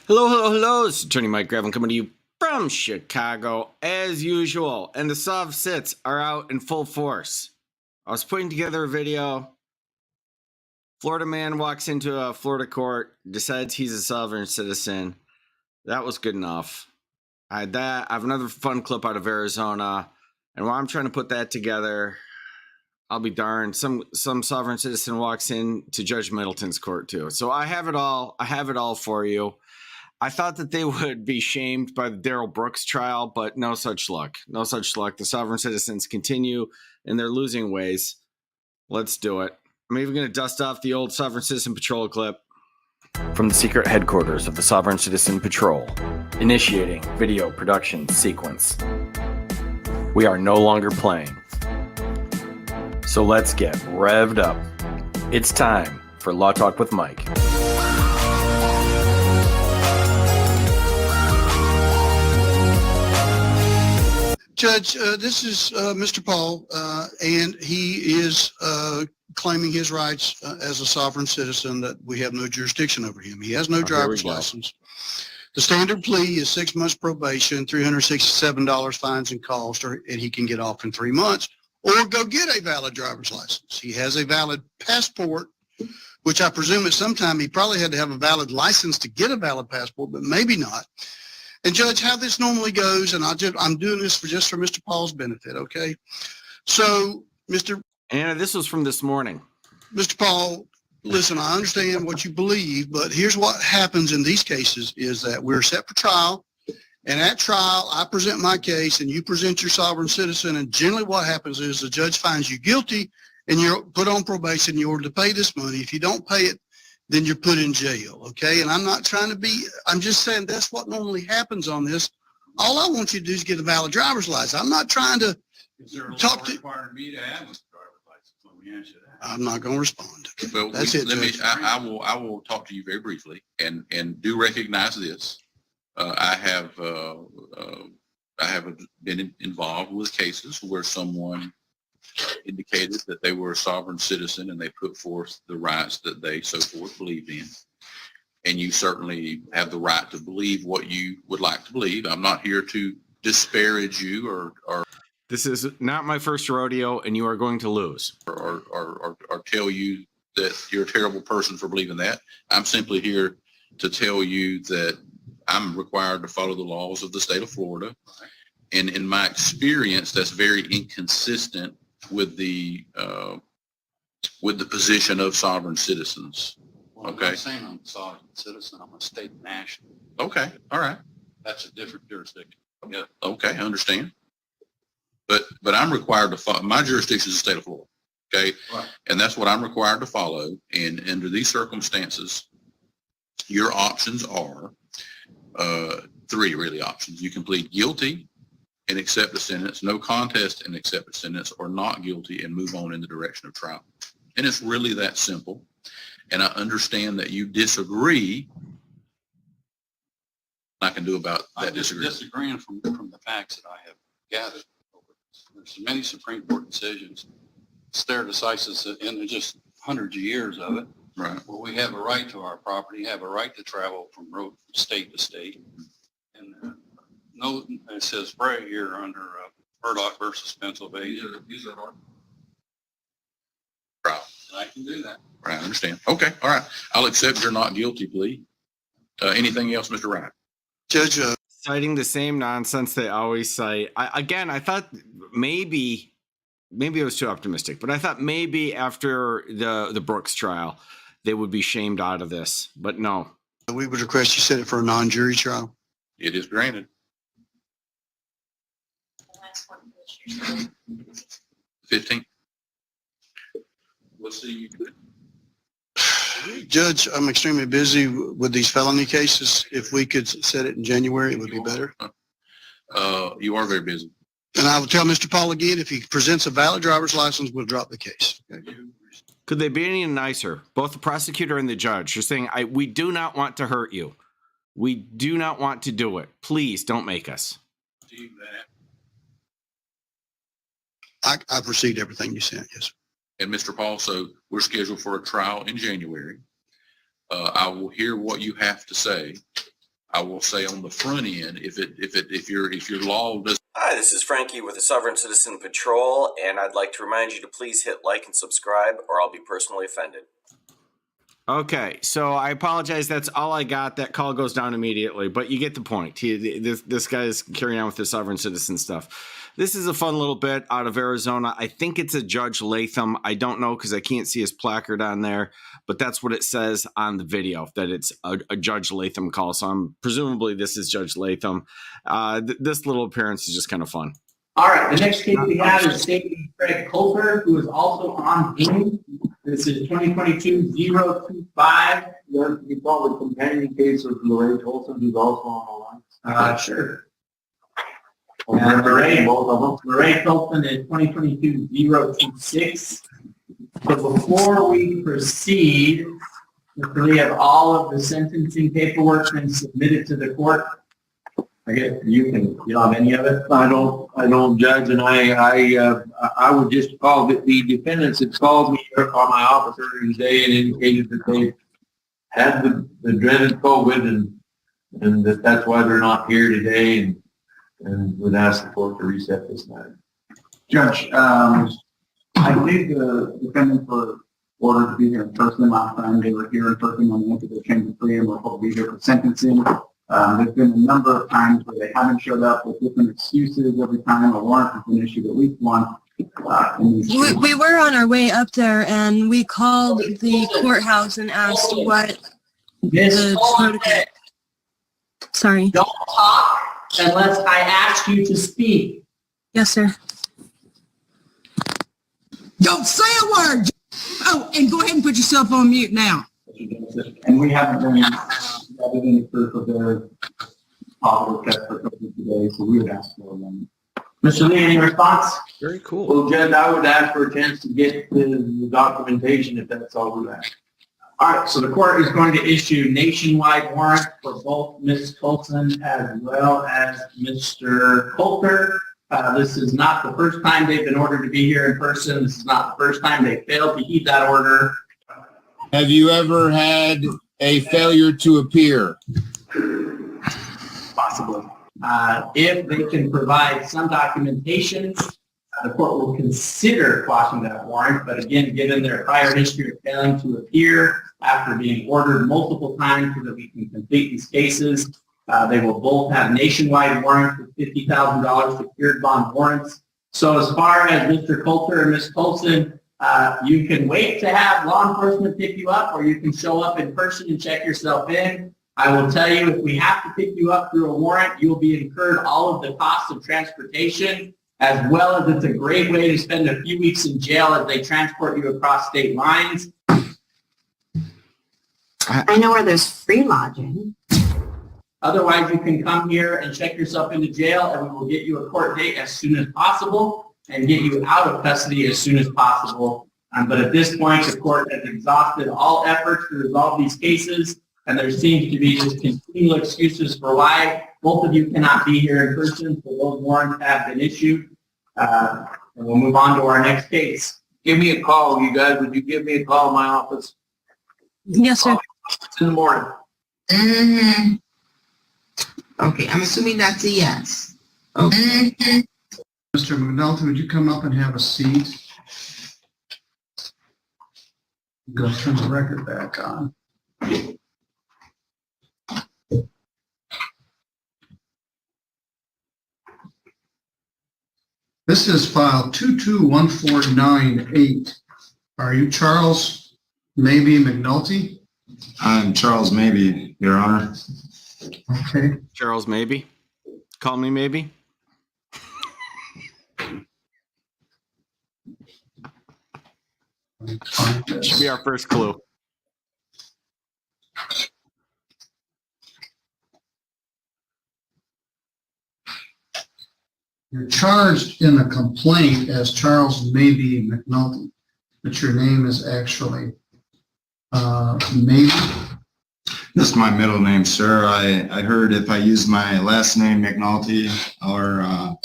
Hello, hello, hello. It's Attorney Mike Gravel coming to you from Chicago as usual. And the Sov sits are out in full force. I was putting together a video. Florida man walks into a Florida court, decides he's a sovereign citizen. That was good enough. I had that. I have another fun clip out of Arizona. And while I'm trying to put that together, I'll be darned. Some sovereign citizen walks in to Judge Middleton's court too. So I have it all. I have it all for you. I thought that they would be shamed by the Darrell Brooks trial, but no such luck. No such luck. The sovereign citizens continue in their losing ways. Let's do it. I'm even going to dust off the old Sovereign Citizen Patrol clip. From the secret headquarters of the Sovereign Citizen Patrol, initiating video production sequence. We are no longer playing. So let's get revved up. It's time for Law Talk with Mike. Judge, this is Mr. Paul, and he is claiming his rights as a sovereign citizen, that we have no jurisdiction over him. He has no driver's license. The standard plea is 6 months probation, $367 fines and costs, and he can get off in 3 months or go get a valid driver's license. He has a valid passport, which I presume at some time he probably had to have a valid license to get a valid passport, but maybe not. And Judge, how this normally goes, and I'm doing this just for Mr. Paul's benefit, okay? So, Anna, this was from this morning. Mr. Paul, listen, I understand what you believe, but here's what happens in these cases is that we're set for trial, and at trial, I present my case, and you present your sovereign citizen, and generally what happens is the judge finds you guilty, and you're put on probation, you're ordered to pay this money. If you don't pay it, then you're put in jail, okay? And I'm not trying to be, I'm just saying that's what normally happens on this. All I want you to do is get a valid driver's license. I'm not trying to talk to require me to have a driver's license. Let me answer that. I'm not going to respond. Okay? Well, That's it, Judge. I will talk to you very briefly and do recognize this. I have been involved with cases where someone indicated that they were a sovereign citizen and they put forth the rights that they so forth believed in. And you certainly have the right to believe what you would like to believe. I'm not here to disparage you or This is not my first rodeo, and you are going to lose. or tell you that you're a terrible person for believing that. I'm simply here to tell you that I'm required to follow the laws of the state of Florida. And in my experience, that's very inconsistent with the position of sovereign citizens. Well, Okay. I'm not saying I'm a sovereign citizen. I'm a state national. Okay, all right. That's a different jurisdiction. Yeah, okay, I understand. But I'm required to follow, my jurisdiction is the state of Florida, okay? Right. And that's what I'm required to follow. And under these circumstances, your options are three really options. You can plead guilty and accept a sentence, no contest and accept a sentence, or not guilty and move on in the direction of trial. And it's really that simple. And I understand that you disagree. I can do about that I'm just disagreement. disagreeing from the facts that I have gathered. There's many Supreme Court decisions, stare decisis, and there's just hundreds of years of it, Right. where we have a right to our property, have a right to travel from state to state. And no, it says right here under Murdoch versus Pennsylvania. These are hard. Trial. I can do that. Right, I understand. Okay, all right. I'll accept your not guilty plea. Anything else, Mr. Wright? Judge, Citing the same nonsense they always cite. I thought maybe it was too optimistic, but I thought maybe after the Brooks trial, they would be shamed out of this, but no. we would request you set it for a non-jury trial. It is granted. The last one, Commissioner. 15th. We'll see you. Judge, I'm extremely busy with these felony cases. If we could set it in January, it would be better. You are very busy. And I will tell Mr. Paul again, if he presents a valid driver's license, we'll drop the case. Okay? Could they be any nicer? Both the prosecutor and the judge are saying, we do not want to hurt you. We do not want to do it. Please don't make us. Do that. I've received everything you sent, yes. And Mr. Paul, so we're scheduled for a trial in January. I will hear what you have to say I will say on the front end, if your law does. Hi, this is Frankie with the Sovereign Citizen Patrol, and I'd like to remind you to please hit like and subscribe, or I'll be personally offended. Okay, so I apologize. That's all I got. That call goes down immediately, but you get the point. This guy is carrying on with the Sovereign Citizen stuff. This is a fun little bit out of Arizona. I think it's a Judge Latham. I don't know because I can't see his placard on there, but that's what it says on the video, that it's a Judge Latham call. So presumably this is Judge Latham. This little appearance is just kind of fun. All right, the next case we have is Safety Craig Coulter, who is also on Zoom. This is 2022-025. You probably companion case with Lorraine Tolson, who's also on the line. Sure. And Lorraine, both of them. Lorraine Tolson is 2022-026. So before we proceed, we have all of the sentencing paperwork been submitted to the court. I guess you don't have any of it? I don't judge, and I would just call the defendants that called me or my officer today and indicated that they had the dreaded COVID and that's why they're not here today and would ask the court to reset this matter. Judge, I believe the defendants were ordered to be here in person last time. They were here in person when they went to the chamber of freedom. We're supposed to be here for sentencing. There's been a number of times where they haven't showed up with different excuses every time a warrant has been issued, at least once. We were on our way up there and we called the courthouse and asked what the protocol. Sorry. Don't talk unless I ask you to speak. Yes, sir. Don't say a word. Oh, and go ahead and put yourself on mute now. And we haven't been gathered any proof of their positive test for COVID today, so we would ask for them. Mr. Lee, any response? Very cool. Well, Judge, I would ask for a chance to get the documentation if that's all we ask. All right, so the court is going to issue nationwide warrant for both Ms. Colson as well as Mr. Coulter. This is not the first time they've been ordered to be here in person. This is not the first time they failed to heed that order. Have you ever had a failure to appear? Possibly. If they can provide some documentation, the court will consider quashing that warrant. But again, given their prior history of failing to appear after being ordered multiple times so that we can complete these cases, they will both have nationwide warrants with $50,000 secured bond warrants. So as far as Mr. Coulter and Ms. Colson, you can wait to have law enforcement pick you up, or you can show up in person and check yourself in. I will tell you, if we have to pick you up through a warrant, you will be incurred all of the costs of transportation, as well as it's a great way to spend a few weeks in jail as they transport you across state lines. I know where there's free lodging. Otherwise, you can come here and check yourself into jail, and we will get you a court date as soon as possible and get you out of custody as soon as possible. But at this point, the court has exhausted all efforts to resolve these cases, and there seems to be just continual excuses for why both of you cannot be here in person, so those warrants have been issued. And we'll move on to our next case. Give me a call, you guys. Would you give me a call in my office? Yes, sir. In the morning. Okay, I'm assuming that's a yes. Okay. Mr. Middleton, would you come up and have a seat? Go turn the record back on. This is file 221498. Are you Charles Maybe McNulty? I'm Charles Maybe, Your Honor. Okay. Charles Maybe. Call me maybe. Should be our first clue. You're charged in the complaint as Charles Maybe McNulty, but your name is actually Maybe. This is my middle name, sir. I heard if I used my last name, McNulty, or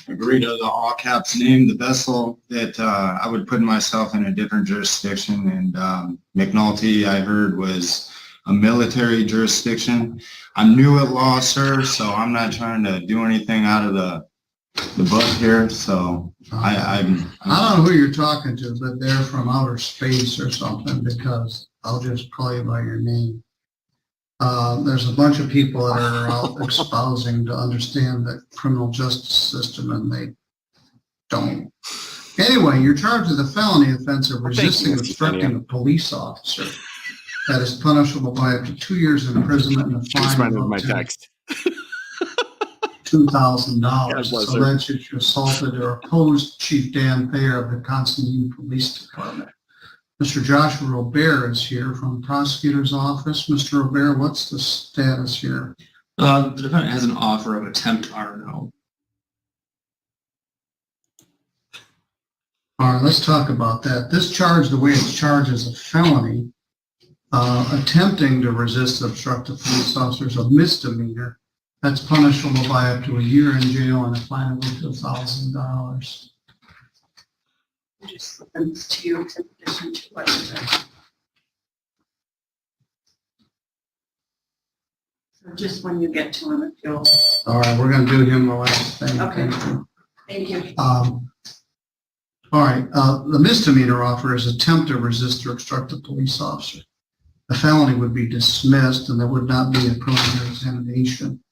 agree to the all caps name, the vessel, that I would put myself in a different jurisdiction. And McNulty, I heard, was a military jurisdiction. I'm new at law, sir, so I'm not trying to do anything out of the book here, so I don't know who you're talking to, but they're from outer space or something, because I'll just call you by your name. There's a bunch of people that are out espousing to understand the criminal justice system, and they don't. Anyway, you're charged with a felony offense of resisting obstructing a police officer. That is punishable by up to 2 years in imprisonment and a fine of my up to text. $2,000. So that's if you assaulted or opposed Chief Dan Thayer of the Constantine Police Department. Mr. Joshua Robert is here from the prosecutor's office. Mr. Robert, what's the status here? The defendant has an offer of attempt RNO. All right, let's talk about that. This charge, the way it's charged, is a felony. Attempting to resist obstruct a police officer is a misdemeanor. That's punishable by up to a year in jail and a fine of up to $1,000. Just sentence to you to petition to what? So just when you get to him, if you'll. All right, we're going to do him the last thing. Okay. Thank you. All right, the misdemeanor offer is attempt to resist or obstruct a police officer. The felony would be dismissed and there would not be a preliminary examination.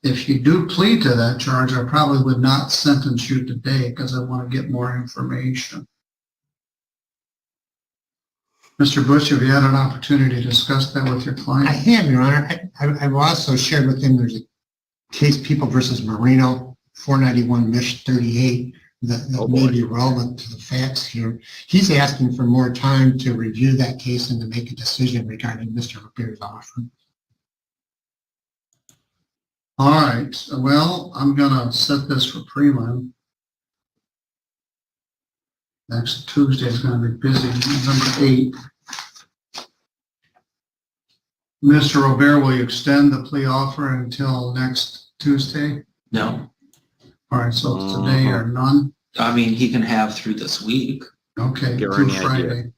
If you do plead to that charge, I probably would not sentence you today because I want to get more information. Mr. Bush, have you had an opportunity to discuss that with your client? I have, Your Honor. I've also shared with him there's a case, People versus Marino, 491 Mich 38, that may be relevant to the facts here. He's asking for more time to review that case and to make a decision regarding Mr. Robert's offer. All right, well, I'm gonna set this for prelim. Next Tuesday is gonna be busy, November 8th. Mr. Robert, will you extend the plea offer until next Tuesday? No. All right, so it's today or none? I mean, he can have through this week. Okay, Give her through any Friday. idea.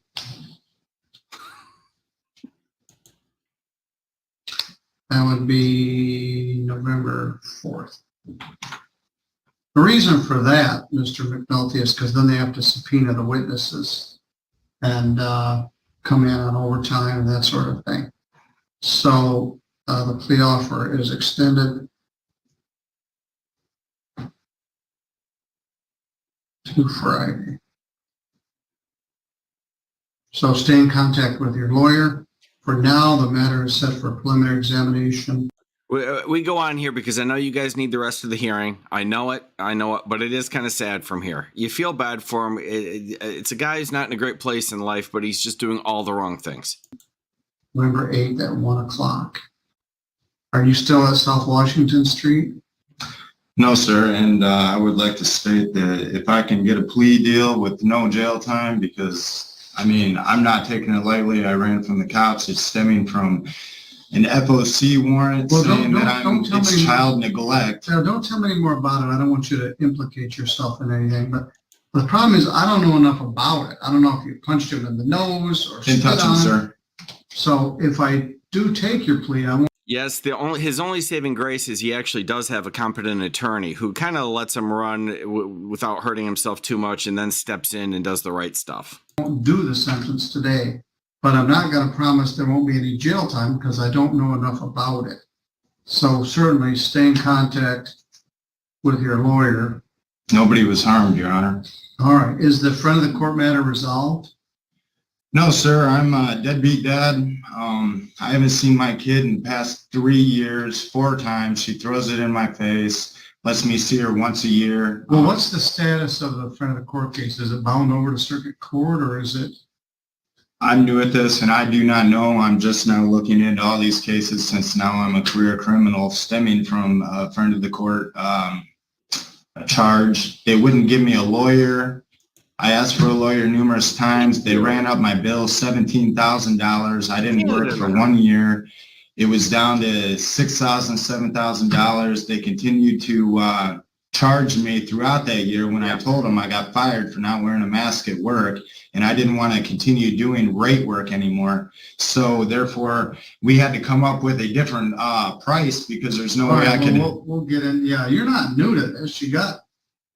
That would be November 4th. The reason for that, Mr. McNulty, is because then they have to subpoena the witnesses and come in on overtime and that sort of thing. So the plea offer is extended to Friday. So stay in contact with your lawyer. For now, the matter is set for preliminary examination. We go on here because I know you guys need the rest of the hearing. I know it, but it is kind of sad from here. You feel bad for him. It's a guy who's not in a great place in life, but he's just doing all the wrong things. November 8th at 1 o'clock. Are you still at South Washington Street? No, sir, and I would like to state that if I can get a plea deal with no jail time, because I mean, I'm not taking it lightly. I ran from the cops. It's stemming from an FOC warrant saying that it's child neglect. Now, don't tell me any more about it. I don't want you to implicate yourself in anything. But the problem is I don't know enough about it. I don't know if you punched him in the nose or Didn't touch him, sir. So if I do take your plea, I won't. Yes, his only saving grace is he actually does have a competent attorney who kind of lets him run without hurting himself too much and then steps in and does the right stuff. Won't do the sentence today, but I'm not going to promise there won't be any jail time because I don't know enough about it. So certainly stay in contact with your lawyer. Nobody was harmed, Your Honor. All right. Is the front of the court matter resolved? No, sir. I'm a deadbeat dad. I haven't seen my kid in the past 3 years, 4 times. She throws it in my face, lets me see her once a year. Well, what's the status of the front of the court case? Is it bound over to circuit court or is it? I'm new at this and I do not know. I'm just now looking into all these cases since now I'm a career criminal stemming from a friend of the court charge. They wouldn't give me a lawyer. I asked for a lawyer numerous times. They ran up my bill $17,000. I didn't work for 1 year. It was down to $6,000, $7,000. They continued to charge me throughout that year when I told them I got fired for not wearing a mask at work. and I didn't want to continue doing rate work anymore. So therefore, we had to come up with a different price because there's no way I could. We'll get in. Yeah, you're not new to this. You got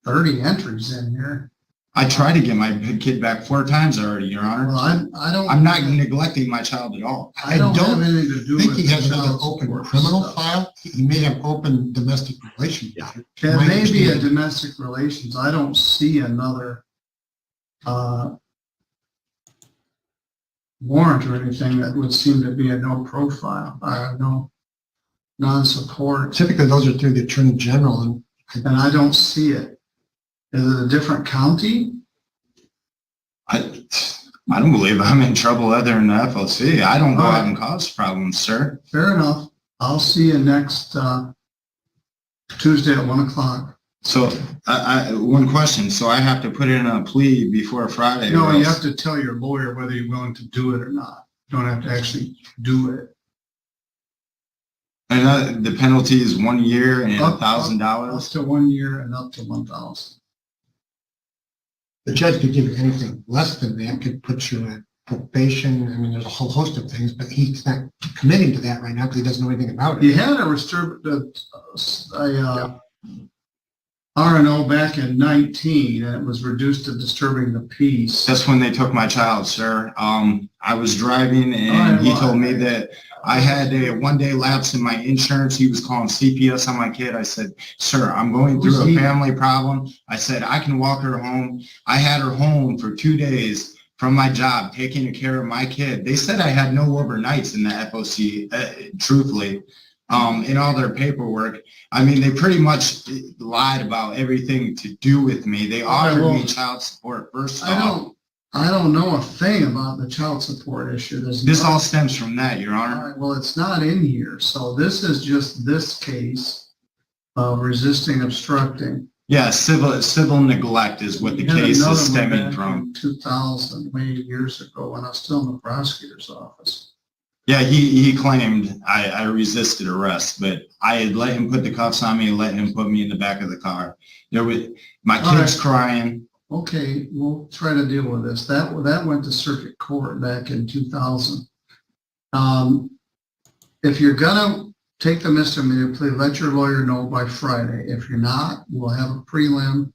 30 entries in here. I tried to get my kid back 4 times already, Your Honor. Well, I'm not neglecting my child at all. I don't have anything to do I think with he has the another child open support criminal stuff. file. He may have open domestic relations. Yeah. To It my may be a understanding. domestic relations. I don't see another warrant or anything that would seem to be a no profile, no non-support, Typically, those are through the Attorney General, and and I don't see it. Is it a different county? I don't believe I'm in trouble other than the FOC. I don't go out and cause problems, sir. Fair enough. I'll see you next Tuesday at 1 o'clock. So, one question. So I have to put in a plea before Friday? No, or you else- have to tell your lawyer whether you're willing to do it or not. You don't have to actually do it. And the penalty is 1 year and Up $1,000? to 1 year and up to 1,000. the judge could give you anything less than that, could put you in probation. I mean, there's a whole host of things, but he's not committing to that right now because he doesn't know anything about it. You had a R&O back in 19, and it was reduced to disturbing the peace. That's when they took my child, sir. I was driving and All right, he well, told me that I had a 1-day lapse in my insurance. He was calling CPS on my kid. I said, sir, I'm going through Who's a he? family problem. I said, I can walk her home. I had her home for 2 days from my job, taking care of my kid. They said I had no overnights in the FOC, truthfully, in all their paperwork. I mean, they pretty much lied about everything to do with me. They offered me child support first off. I don't know a thing about the child support issue. This all stems from that, Your Honor. All right, well, it's not in here. So this is just this case of resisting obstructing. Yeah, civil neglect is what the You had case another is one stemming back from. in 2000, many years ago, when I was still in the prosecutor's office. Yeah, he claimed I resisted arrest, but I had let him put the cuffs on me and let him put me in the back of the car. My All kid's right. crying. Okay, we'll try to deal with this. That went to circuit court back in 2000. If you're gonna take the misdemeanor plea, let your lawyer know by Friday. If you're not, we'll have a prelim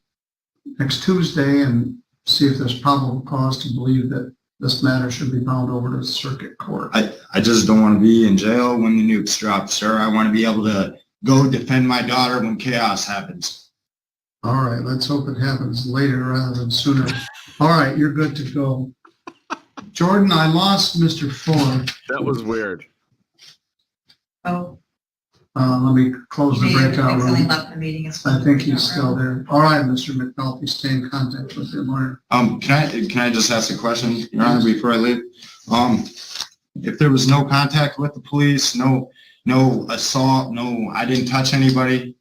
next Tuesday and see if there's probable cause to believe that this matter should be bound over to the circuit court. I just don't want to be in jail when the nukes drop, sir. I want to be able to go defend my daughter when chaos happens. All right, let's hope it happens later rather than sooner. All right, you're good to go. Jordan, I lost Mr. Ford. That was weird. Oh, Let me close the you may breakout have accidentally room. left the meeting as I well. think he's still there. All right, Mr. McNulty, stay in contact with your lawyer. Can I just ask a question, Your Honor, before I leave? If there was no contact with the police, no assault, I didn't touch anybody,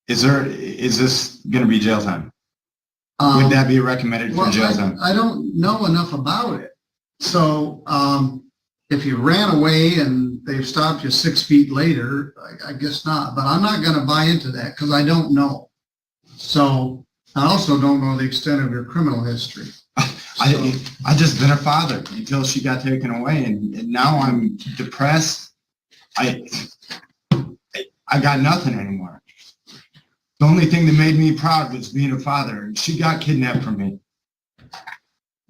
is this going to be jail time? Would that be recommended for jail time? I don't know enough about it. So if you ran away and they've stopped you 6 feet later, I guess not. But I'm not going to buy into that because I don't know. So I also don't know the extent of your criminal history. I just been a father until she got taken away, and now I'm depressed. I got nothing anymore. The only thing that made me proud was being a father, and she got kidnapped from me.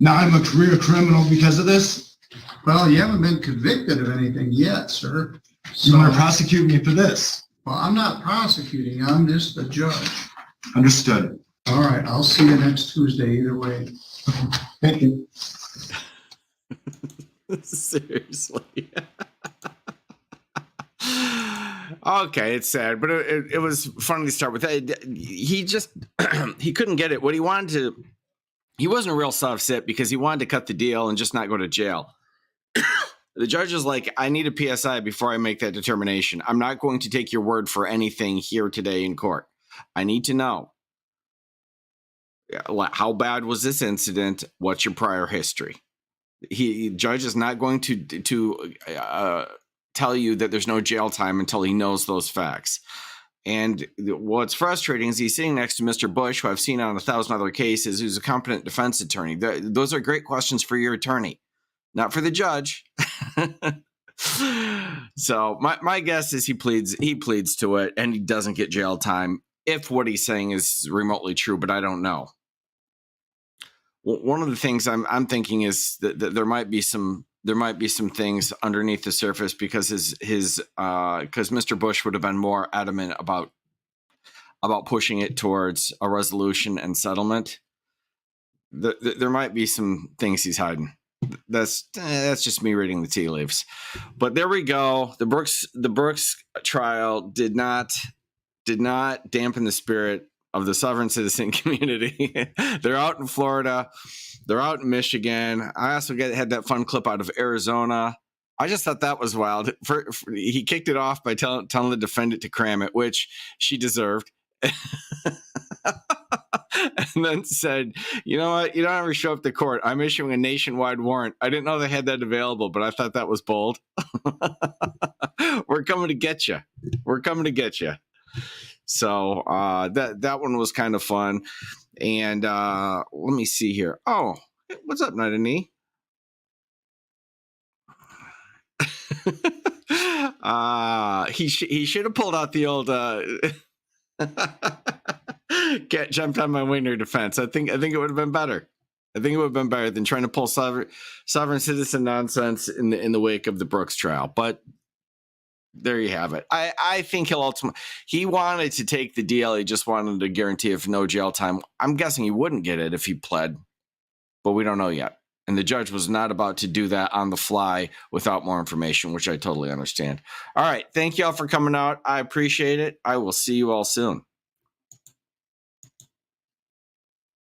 Now I'm a career criminal because of this. Well, you haven't been convicted of anything yet, sir. You want to prosecute me for this? Well, I'm not prosecuting. I'm just the judge. Understood. All right, I'll see you next Tuesday either way. Thank you. Seriously. Okay, it's sad, but it was funny to start with. He just he couldn't get it. What he wanted to, he wasn't a real soft sit because he wanted to cut the deal and just not go to jail. The judge is like, I need a PSI before I make that determination. I'm not going to take your word for anything here today in court. I need to know. How bad was this incident? What's your prior history? Judge is not going to tell you that there's no jail time until he knows those facts. And what's frustrating is he's sitting next to Mr. Bush, who I've seen on 1,000 other cases, who's a competent defense attorney. Those are great questions for your attorney, not for the judge. So my guess is he pleads to it, and he doesn't get jail time if what he's saying is remotely true, but I don't know. One of the things I'm thinking is that there might be some things underneath the surface, because because Mr. Bush would have been more adamant about pushing it towards a resolution and settlement. There might be some things he's hiding. That's just me reading the tea leaves. But there we go. The Brooks trial did not dampen the spirit of the sovereign citizen community. They're out in Florida. They're out in Michigan. I also had that fun clip out of Arizona. I just thought that was wild. He kicked it off by telling the defendant to cram it, which she deserved. And then said, you know what? You don't ever show up to court. I'm issuing a nationwide warrant. I didn't know they had that available, but I thought that was bold. We're coming to get you. We're coming to get you. So that one was kind of fun. And let me see here. Oh, what's up, Night and Knee? He should have pulled out the old get jumped on my wiener defense. I think it would have been better. I think it would have been better than trying to pull sovereign citizen nonsense in the wake of the Brooks trial. But there you have it. I think he wanted to take the deal. He just wanted to guarantee of no jail time. I'm guessing he wouldn't get it if he pled, but we don't know yet. And the judge was not about to do that on the fly without more information, which I totally understand. All right. Thank you all for coming out. I appreciate it. I will see you all soon.